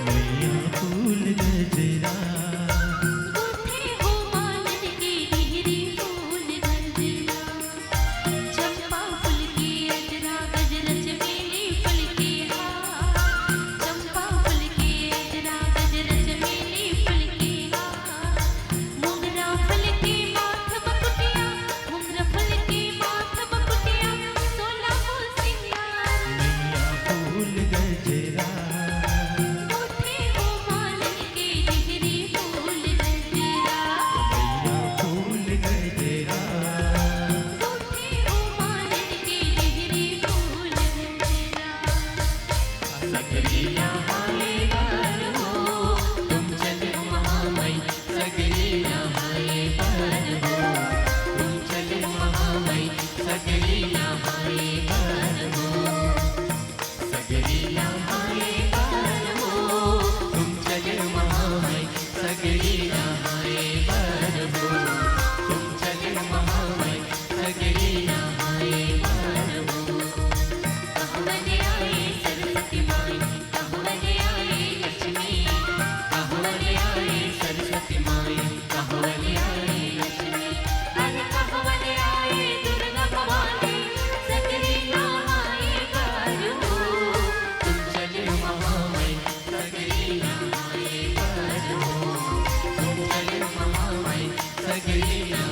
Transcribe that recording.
मैया फूल गजरा बूढ़े हो मालन के डिहरी फूल गजरा चंपा फूल के अजरा गजर चमेली फूल के हार चंपा फूल के अजरा गजर चमेली फूल के हार मोगरा फूल के माथ मुकुटिया मोगरा फूल के माथ मुकुटिया सोला हो सिंगार मैया फूल गजरा बूढ़े हो मालन के डिहरी फूल गजरा मैया फूल गजरा बूढ़े हो मालन के डिहरी फूल गजरा सगरिया हाय पर हो तुम चले महामई सगरिया हाय पर हो तुम चले महामई सगरिया हाय पर हो सगरिया हाय पर हो तुम चले महामई सगरिया हाय पर हो तुम चले महामई सगरिया हाय पर हो कहवने आए सरस्वती माई कहवने आए लक्ष्मी कहवने आए सरस्वती माई कहवने आए लक्ष्मी अरे कहवने आए दुर्गा भवानी सकरी नामाए पर हो तुम चले महामई सगरिया हाय पर हो तुम चले महामई सगरिया